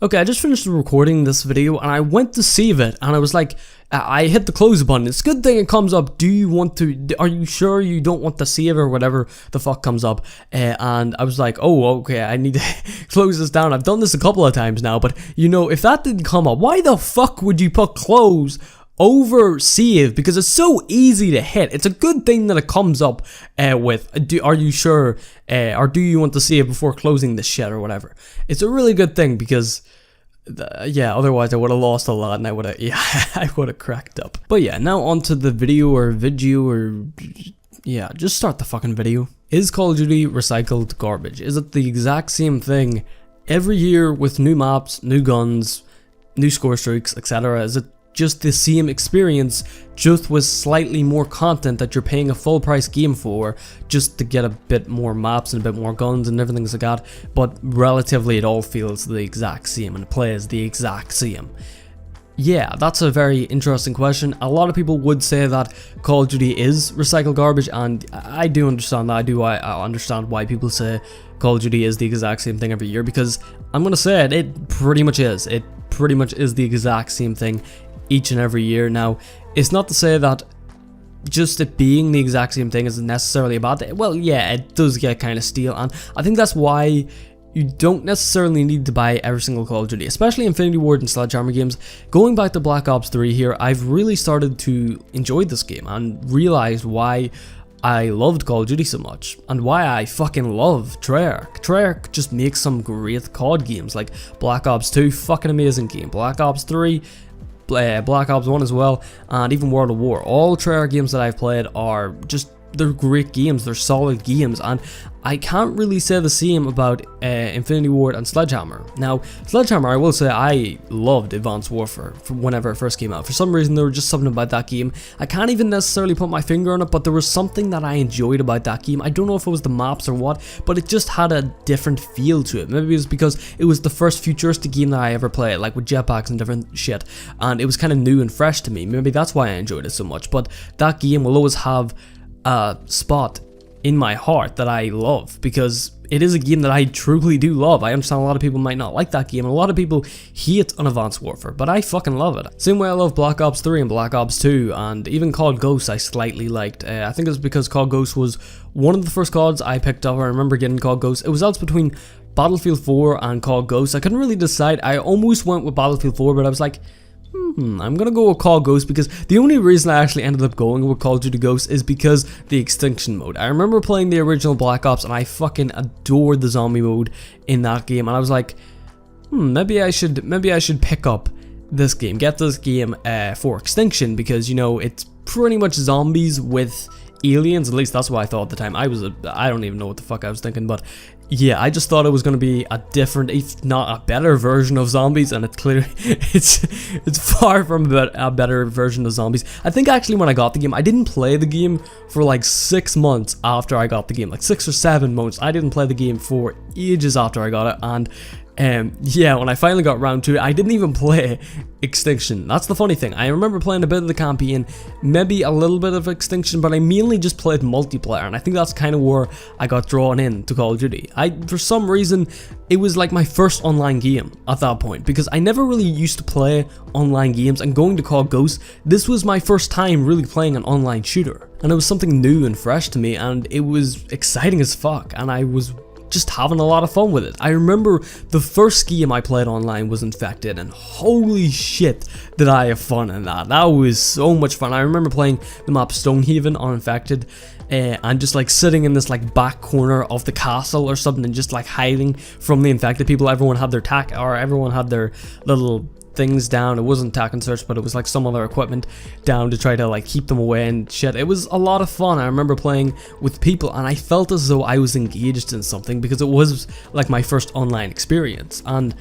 Okay, I just finished recording this video and I went to save it and I was like, I hit the close button. It's a good thing it comes up. Are you sure you don't want to save or whatever the fuck comes up? And I was like, oh, okay, I need to close this down. I've done this a couple of times now, but you know, if that didn't come up, why the fuck would you put close over save? Because it's so easy to hit. It's a good thing that it comes up are you sure or do you want to save before closing this shit or whatever. It's a really good thing because otherwise I would have lost a lot and I would have cracked up. But yeah, now onto the video, just start the fucking video. Is Call of Duty recycled garbage? Is it the exact same thing every year with new maps, new guns, new score streaks, etc.? Is it just the same experience, just with slightly more content that you're paying a full price game for, just to get a bit more maps and a bit more guns and everything like that, but relatively it all feels the exact same and plays the exact same? Yeah, that's a very interesting question. A lot of people would say that Call of Duty is recycled garbage, and I do understand that. I understand why people say Call of Duty is the exact same thing every year, because I'm gonna say it pretty much is. It pretty much is the exact same thing each and every year. Now, it's not to say that just it being the exact same thing is necessarily a bad thing. Well, yeah, it does get kind of stale, and I think that's why you don't necessarily need to buy every single Call of Duty, especially Infinity Ward and Sledgehammer games. Going back to Black Ops 3 here, I've really started to enjoy this game and realized why I loved Call of Duty so much, and why I fucking love Treyarch. Treyarch just makes some great COD games, like Black Ops 2, fucking amazing game. Black Ops 3, Black Ops 1 as well, and even World of War. All Treyarch games that I've played are just, they're great games, they're solid games, and I can't really say the same about Infinity Ward and Sledgehammer. Now, Sledgehammer, I will say I loved Advanced Warfare from whenever it first came out. For some reason, there was just something about that game. I can't even necessarily put my finger on it, but there was something that I enjoyed about that game. I don't know if it was the maps or what, but it just had a different feel to it. Maybe it was because it was the first futuristic game that I ever played, like with jetpacks and different shit, and it was kind of new and fresh to me. Maybe that's why I enjoyed it so much, but that game will always have a spot in my heart that I love, because it is a game that I truly do love. I understand a lot of people might not like that game, and a lot of people hate on Advanced Warfare, but I fucking love it. Same way I love Black Ops 3 and Black Ops 2, and even COD Ghosts I slightly liked. I think it's because COD Ghosts was one of the first CODs I picked up. I remember getting COD Ghosts. It was out between Battlefield 4 and COD Ghosts. I couldn't really decide. I almost went with Battlefield 4, but I was like, I'm gonna go with Call of Ghosts, because the only reason I actually ended up going with Call of Duty Ghosts is because the extinction mode. I remember playing the original Black Ops and I fucking adored the zombie mode in that game, and I was like, maybe I should pick up this game, get this game for Extinction, because you know, it's pretty much zombies with aliens. At least that's what I thought at the time. I don't even know what the fuck I was thinking, but yeah, I just thought it was going to be a different, if not a better version of zombies, and it's clearly, it's far from a better version of zombies. I think actually when I got the game, I didn't play the game for like 6 months after I got the game, like 6 or 7 months. I didn't play the game for ages after I got it, and yeah, when I finally got round to it, I didn't even play Extinction. That's the funny thing. I remember playing a bit of the campaign, maybe a little bit of Extinction, but I mainly just played multiplayer, and I think that's kind of where I got drawn in to Call of Duty. For some reason, it was like my first online game at that point, because I never really used to play online games, and going to Call of Ghosts, this was my first time really playing an online shooter, and it was something new and fresh to me, and it was exciting as fuck, and I was just having a lot of fun with it. I remember the first game I played online was Infected, and holy shit did I have fun in that. That was so much fun. I remember playing the map Stonehaven on Infected, and just like sitting in this like back corner of the castle or something, and just like hiding from the infected people. Everyone had their little things down. It wasn't attack and search, but it was like some other equipment down to try to like keep them away and shit. It was a lot of fun. I remember playing with people, and I felt as though I was engaged in something, because it was like my first online experience, and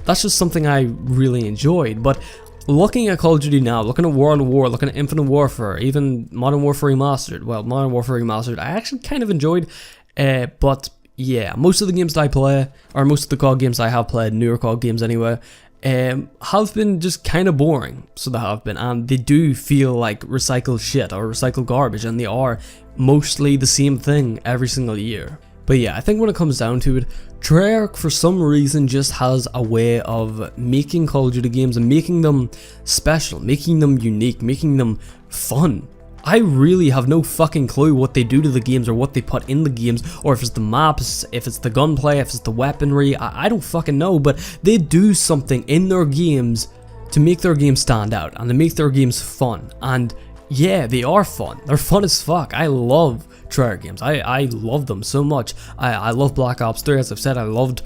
that's just something I really enjoyed. But looking at Call of Duty now, looking at World of War, looking at Infinite Warfare, even Modern Warfare Remastered, well, Modern Warfare Remastered, I actually kind of enjoyed, but yeah, most of the games that I play, or most of the COD games I have played, newer COD games anyway, have been just kind of boring. So they have been, and they do feel like recycled shit or recycled garbage, and they are mostly the same thing every single year. But yeah, I think when it comes down to it, Treyarch for some reason just has a way of making Call of Duty games and making them special, making them unique, making them fun. I really have no fucking clue what they do to the games or what they put in the games, or if it's the maps, if it's the gunplay, if it's the weaponry, I don't fucking know, but they do something in their games to make their games stand out and to make their games fun. And yeah, they are fun. They're fun as fuck. I love Treyarch games. I love them so much. I love Black Ops 3, as I've said. I loved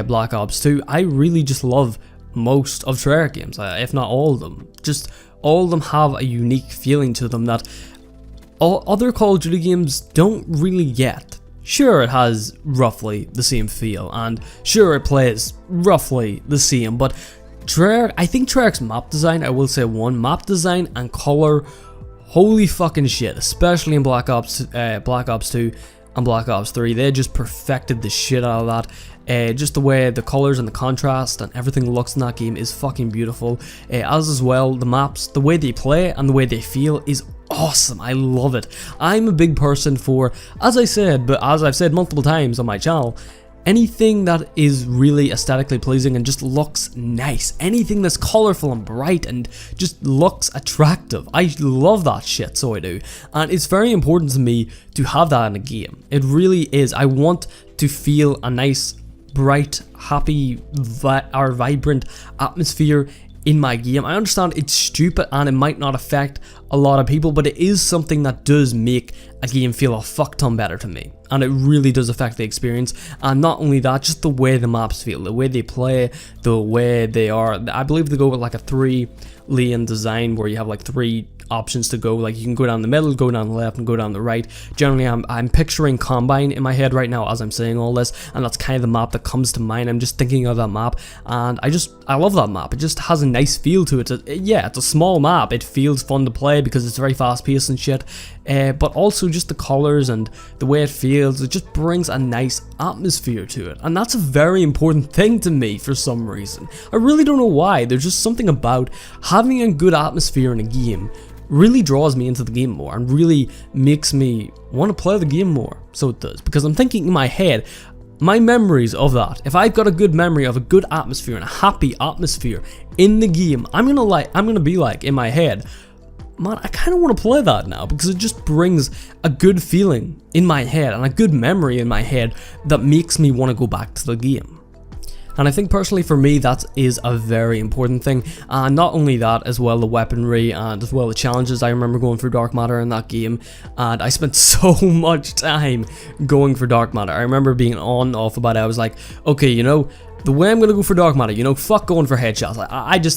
Black Ops 2. I really just love most of Treyarch games, if not all of them. Just all of them have a unique feeling to them that all other Call of Duty games don't really get. Sure, it has roughly the same feel, and sure, it plays roughly the same, but Treyarch, I think Treyarch's map design, I will say one, map design and color, holy fucking shit, especially in Black Ops 2 and Black Ops 3, they just perfected the shit out of that. Just the way the colors and the contrast and everything looks in that game is fucking beautiful. As well, the maps, the way they play and the way they feel is awesome. I love it. I'm a big person for, as I've said multiple times on my channel, anything that is really aesthetically pleasing and just looks nice. Anything that's colorful and bright and just looks attractive. I love that shit, so I do. And it's very important to me to have that in a game. It really is. I want to feel a nice, bright, happy, or vibrant atmosphere in my game. I understand it's stupid and it might not affect a lot of people, but it is something that does make a game feel a fuck ton better to me, and it really does affect the experience. And not only that, just the way the maps feel, the way they play, the way they are. I believe they go with like a 3-lane design where you have like 3 options to go. Like you can go down the middle, go down the left, and go down the right. Generally, I'm picturing Combine in my head right now as I'm saying all this, and that's kind of the map that comes to mind. I'm just thinking of that map, and I love that map. It just has a nice feel to it. Yeah, it's a small map. It feels fun to play because it's very fast paced and shit. But also just the colors and the way it feels, it just brings a nice atmosphere to it, and that's a very important thing to me for some reason. I really don't know why. There's just something about having a good atmosphere in a game really draws me into the game more and really makes me want to play the game more. So it does, because I'm thinking in my head, my memories of that, if I've got a good memory of a good atmosphere and a happy atmosphere in the game, I'm gonna be like in my head, man, I kind of want to play that now, because it just brings a good feeling in my head and a good memory in my head that makes me want to go back to the game. And I think personally for me that is a very important thing. And not only that, as well the weaponry and as well the challenges. I remember going for Dark Matter in that game, and I spent so much time going for Dark Matter. I remember being on and off about it. I was like, okay, you know, the way I'm gonna go for Dark Matter, you know, fuck going for headshots.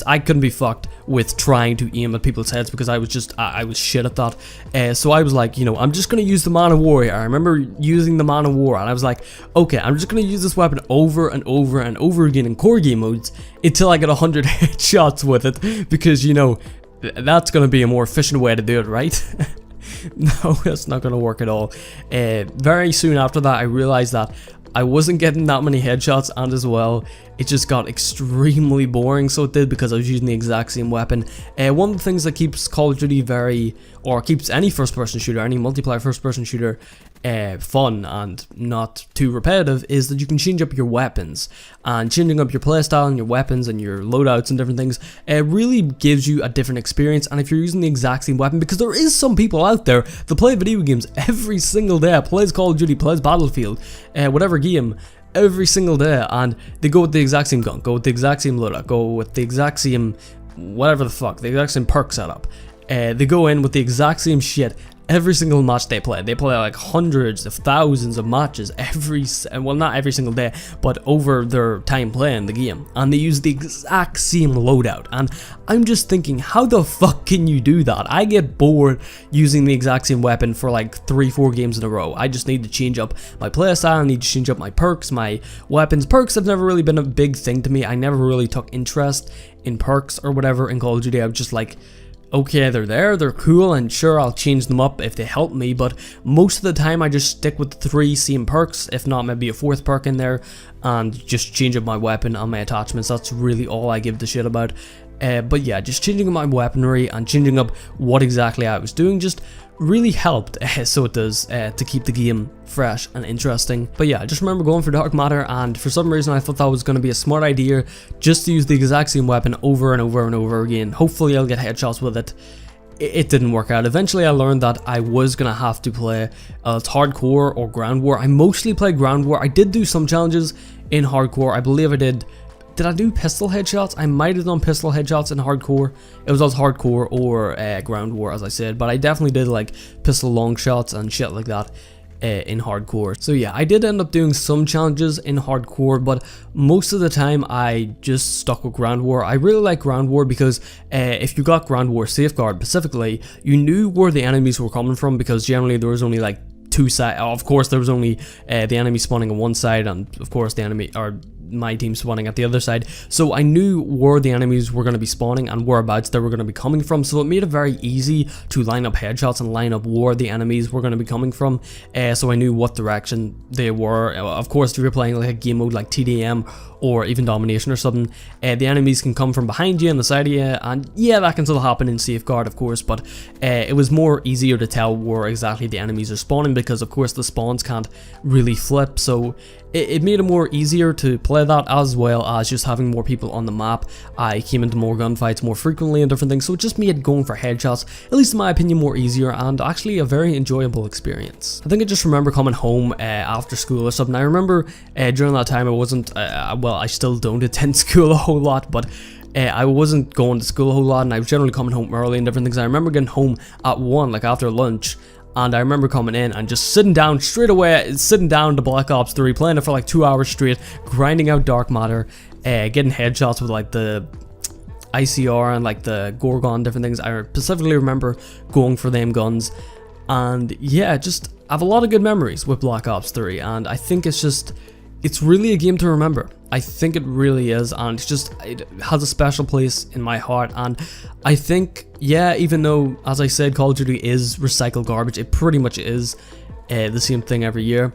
I couldn't be fucked with trying to aim at people's heads, because I was shit at that. So I was like, you know, I'm just gonna use the Man of War here. I remember using the Man of War, and I was like, okay, I'm just gonna use this weapon over and over and over again in core game modes until I get 100 headshots with it, because, you know, that's gonna be a more efficient way to do it, right? No, that's not gonna work at all. Very soon after that, I realized that I wasn't getting that many headshots, and as well, it just got extremely boring, so it did, because I was using the exact same weapon. One of the things that keeps Call of Duty keeps any first-person shooter, any multiplayer first-person shooter fun and not too repetitive, is that you can change up your weapons. And changing up your playstyle and your weapons and your loadouts and different things really gives you a different experience. And if you're using the exact same weapon, because there is some people out there that play video games every single day, plays Call of Duty, plays Battlefield, whatever game, every single day, and they go with the exact same gun, go with the exact same loadout, go with the exact same whatever the fuck, the exact same perk setup. They go in with the exact same shit every single match they play. They play like hundreds of thousands of matches well, not every single day, but over their time playing the game, and they use the exact same loadout. And I'm just thinking, how the fuck can you do that? I get bored using the exact same weapon for like 3-4 games in a row. I just need to change up my playstyle, I need to change up my perks, my weapons. Perks have never really been a big thing to me. I never really took interest in perks or whatever in Call of Duty. I was just like, okay, they're there, they're cool, and sure, I'll change them up if they help me, but most of the time I just stick with the 3 same perks, if not maybe a 4th perk in there, and just change up my weapon and my attachments. That's really all I give the shit about. But yeah, just changing up my weaponry and changing up what exactly I was doing just really helped, so it does, to keep the game fresh and interesting. But yeah, I just remember going for Dark Matter, and for some reason I thought that was going to be a smart idea, just to use the exact same weapon over and over and over again. Hopefully I'll get headshots with it. It didn't work out. Eventually I learned that I was going to have to play hardcore or ground war. I mostly played ground war. I did do some challenges in hardcore. I believe I did. Did I do pistol headshots? I might have done pistol headshots in hardcore. It was hardcore or ground war, as I said, but I definitely did like pistol long shots and shit like that in hardcore. So yeah, I did end up doing some challenges in hardcore, but most of the time I just stuck with ground war. I really like ground war because if you got ground war safeguard specifically, you knew where the enemies were coming from, because generally there was only like two sides. Of course there was only the enemy spawning on one side, and of course the enemy, or my team, spawning at the other side. So I knew where the enemies were going to be spawning and whereabouts they were going to be coming from, so it made it very easy to line up headshots and line up where the enemies were going to be coming from, so I knew what direction they were. Of course, if you're playing like a game mode like TDM or even Domination or something, the enemies can come from behind you and the side of you, and yeah, that can still happen in Safeguard, of course, but it was more easier to tell where exactly the enemies are spawning, because of course the spawns can't really flip, so it made it more easier to play that, as well as just having more people on the map. I came into more gunfights more frequently and different things, so it just made going for headshots, at least in my opinion, more easier, and actually a very enjoyable experience. I think I just remember coming home after school or something. I remember during that time I wasn't, well, I still don't attend school a whole lot, but I wasn't going to school a whole lot, and I was generally coming home early and different things. I remember getting home at 1, like after lunch, and I remember coming in and just sitting down straight away, sitting down to Black Ops 3, playing it for like 2 hours straight, grinding out Dark Matter, getting headshots with like the ICR and like the Gorgon, different things. I specifically remember going for them guns, and yeah, just I have a lot of good memories with Black Ops 3, and I think it's really a game to remember. I think it really is, and it has a special place in my heart. And I think, yeah, even though, as I said, Call of Duty is recycled garbage, it pretty much is the same thing every year,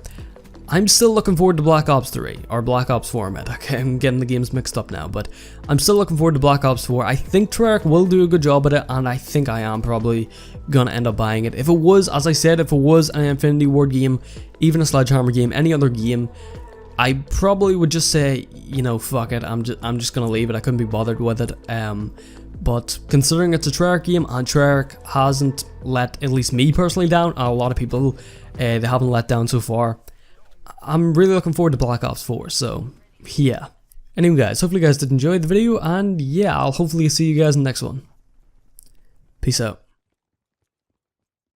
I'm still looking forward to Black Ops 3, or Black Ops 4, man. Okay, I'm getting the games mixed up now, but I'm still looking forward to Black Ops 4. I think Treyarch will do a good job at it, and I think I am probably gonna end up buying it. If it was, as I said, if it was an Infinity Ward game, even a Sledgehammer game, any other game, I probably would just say, you know, fuck it, I'm just gonna leave it. I couldn't be bothered with it. But considering it's a Treyarch game, and Treyarch hasn't let, at least me personally, down, and a lot of people, they haven't let down so far, I'm really looking forward to Black Ops 4, so yeah. Anyway guys, hopefully you guys did enjoy the video, and yeah, I'll hopefully see you guys in the next one. Peace out.